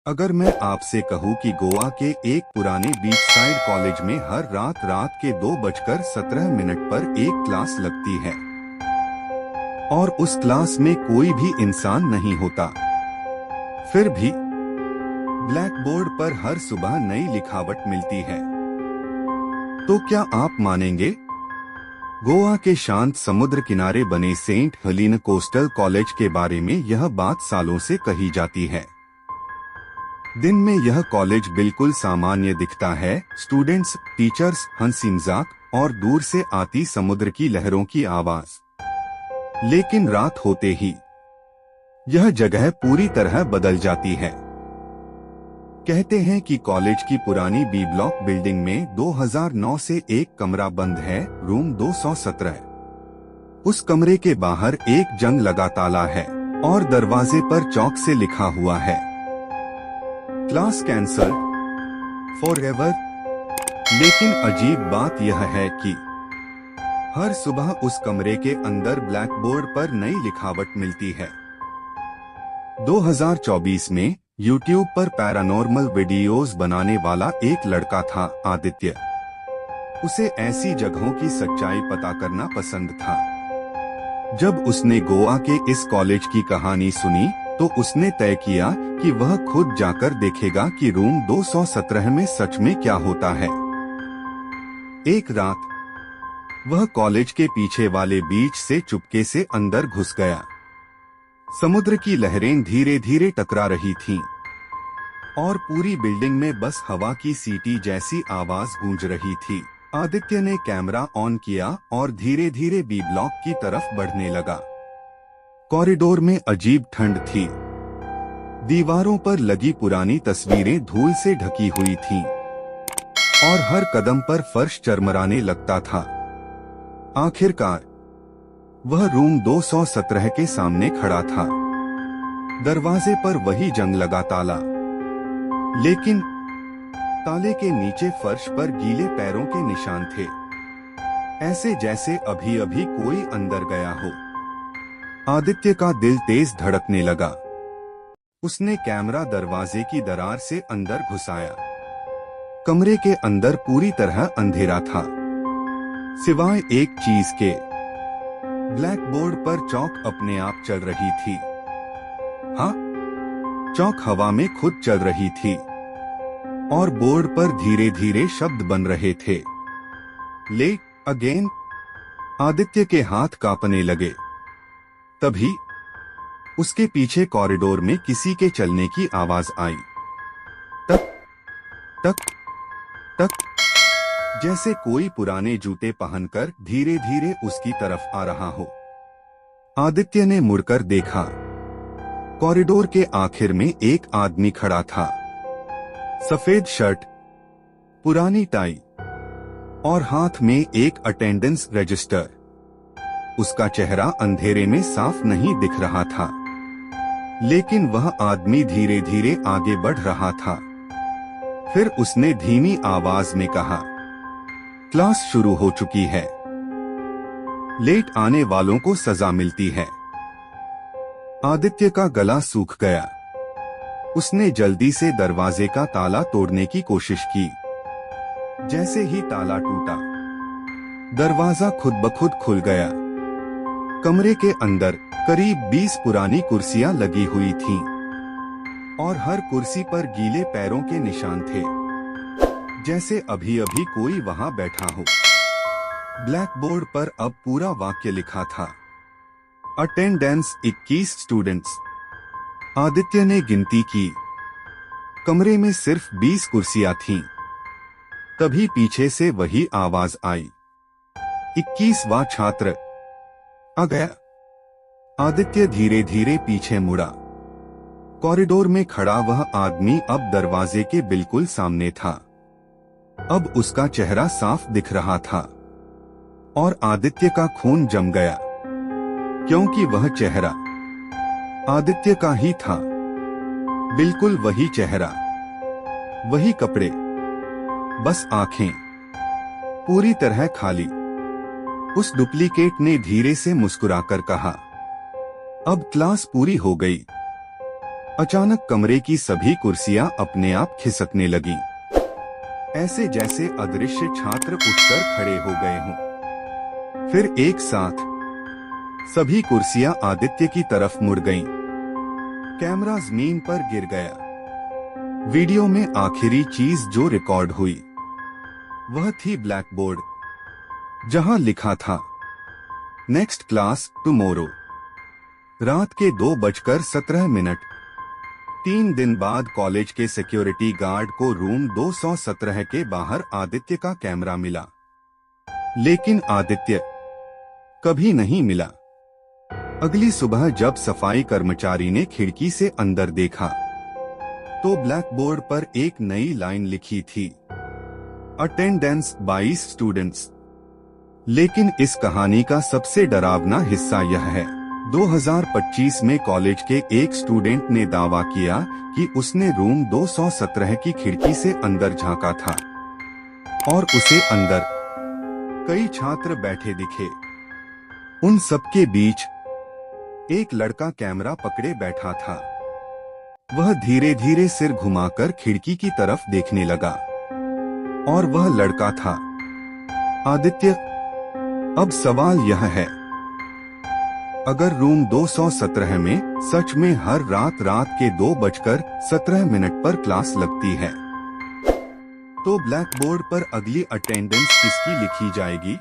अगर मैं आपसे कहूँ कि गोवा के एक पुराने बीच साइड कॉलेज में हर रात के 2:17 पर एक क्लास लगती है और उस क्लास में कोई भी इंसान नहीं होता, फिर भी ब्लैक बोर्ड पर हर सुबह नई लिखावट मिलती है, तो क्या आप मानेंगे? गोवा के शांत समुद्र किनारे बने सेंट हेलेना कोस्टल कॉलेज के बारे में यह बात सालों से कही जाती है। दिन में यह कॉलेज बिल्कुल सामान्य दिखता है, स्टूडेंट्स, टीचर्स, हंसी मजाक और दूर से आती समुद्र की लहरों की आवाज। लेकिन रात होते ही यह जगह पूरी तरह बदल जाती है। कहते हैं कि कॉलेज की पुरानी बी ब्लॉक बिल्डिंग में 2009 से एक कमरा बंद है, रूम 217। उस कमरे के बाहर एक जंग लगा ताला है और दरवाजे पर चौक से लिखा हुआ है, क्लास कैंसल्ड फॉरएवर। लेकिन अजीब बात यह है कि हर सुबह उस कमरे के अंदर ब्लैक बोर्ड पर नई लिखावट मिलती है। 2024 में YouTube पर पैरानॉर्मल वीडियोस बनाने वाला एक लड़का था, आदित्य। उसे ऐसी जगहों की सच्चाई पता करना पसंद था। जब उसने गोवा के इस कॉलेज की कहानी सुनी तो उसने तय किया कि वह खुद जाकर देखेगा कि रूम 217 में सच में क्या होता है। एक रात वह कॉलेज के पीछे वाले बीच से चुपके से अंदर घुस गया। समुद्र की लहरें धीरे धीरे टकरा रही थीं और पूरी बिल्डिंग में बस हवा की सीटी जैसी आवाज गूंज रही थी। आदित्य ने कैमरा ऑन किया और धीरे धीरे बी ब्लॉक की तरफ बढ़ने लगा। कॉरिडोर में अजीब ठंड थी। दीवारों पर लगी पुरानी तस्वीरें धूल से ढकी हुई थीं और हर कदम पर फर्श चरमराने लगता था। आखिरकार वह रूम 217 के सामने खड़ा था। दरवाजे पर वही जंग लगा ताला, लेकिन ताले के नीचे फर्श पर गीले पैरों के निशान थे, ऐसे जैसे अभी अभी कोई अंदर गया हो। आदित्य का दिल तेज धड़कने लगा। उसने कैमरा दरवाजे की दरार से अंदर घुसाया। कमरे के अंदर पूरी तरह अंधेरा था, सिवाय एक चीज के। ब्लैक बोर्ड पर चौक अपने आप चल रही थी। हाँ, चौक हवा में खुद चल रही थी और बोर्ड पर धीरे धीरे शब्द बन रहे थे, लेट अगेन। आदित्य के हाथ कांपने लगे। तभी उसके पीछे कॉरिडोर में किसी के चलने की आवाज आई, टक टक टक, जैसे कोई पुराने जूते पहनकर धीरे धीरे उसकी तरफ आ रहा हो। आदित्य ने मुड़कर देखा। कॉरिडोर के आखिर में एक आदमी खड़ा था, सफेद शर्ट, पुरानी टाई और हाथ में एक अटेंडेंस रजिस्टर। उसका चेहरा अंधेरे में साफ नहीं दिख रहा था, लेकिन वह आदमी धीरे धीरे आगे बढ़ रहा था। फिर उसने धीमी आवाज में कहा, क्लास शुरू हो चुकी है, लेट आने वालों को सजा मिलती है। आदित्य का गला सूख गया। उसने जल्दी से दरवाजे का ताला तोड़ने की कोशिश की। जैसे ही ताला टूटा, दरवाजा खुद ब खुद खुल गया। कमरे के अंदर करीब 20 पुरानी कुर्सियां लगी हुई थीं और हर कुर्सी पर गीले पैरों के निशान थे, जैसे अभी अभी कोई वहां बैठा हो। ब्लैक बोर्ड पर अब पूरा वाक्य लिखा था, अटेंडेंस 21 स्टूडेंट्स। आदित्य ने गिनती की। कमरे में सिर्फ 20 कुर्सियां थीं। तभी पीछे से वही आवाज आई, 21वां छात्र आ गया। आदित्य धीरे धीरे पीछे मुड़ा। कॉरिडोर में खड़ा वह आदमी अब दरवाजे के बिल्कुल सामने था। अब उसका चेहरा साफ दिख रहा था और आदित्य का खून जम गया, क्योंकि वह चेहरा आदित्य का ही था। बिल्कुल वही चेहरा, वही कपड़े, बस आंखें पूरी तरह खाली। उस डुप्लीकेट ने धीरे से मुस्कुराकर कहा, अब क्लास पूरी हो गई। अचानक कमरे की सभी कुर्सियां अपने आप खिसकने लगीं। ऐसे जैसे अदृश्य छात्र उठकर खड़े हो गए हों। फिर एक साथ सभी कुर्सियां आदित्य की तरफ मुड़ गईं। कैमरा जमीन पर गिर गया। वीडियो में आखिरी चीज जो रिकॉर्ड हुई वह थी ब्लैक बोर्ड, जहां लिखा था नेक्स्ट क्लास टुमारो। रात के 2:17। 3 दिन बाद कॉलेज के सिक्योरिटी गार्ड को रूम 217 के बाहर आदित्य का कैमरा मिला, लेकिन आदित्य कभी नहीं मिला। अगली सुबह जब सफाई कर्मचारी ने खिड़की से अंदर देखा तो ब्लैक बोर्ड पर एक नई लाइन लिखी थी, अटेंडेंस 22 स्टूडेंट्स। लेकिन इस कहानी का सबसे डरावना हिस्सा यह है, 2025 में कॉलेज के एक स्टूडेंट ने दावा किया कि उसने रूम 217 की खिड़की से अंदर झांका था और उसे अंदर कई छात्र बैठे दिखे। उन सबके बीच एक लड़का कैमरा पकड़े बैठा था। वह धीरे धीरे सिर घुमाकर खिड़की की तरफ देखने लगा और वह लड़का था आदित्य। अब सवाल यह है, अगर रूम 217 में सच में हर रात के 2:17 पर क्लास लगती है, तो ब्लैक बोर्ड पर अगली अटेंडेंस किसकी लिखी जाएगी?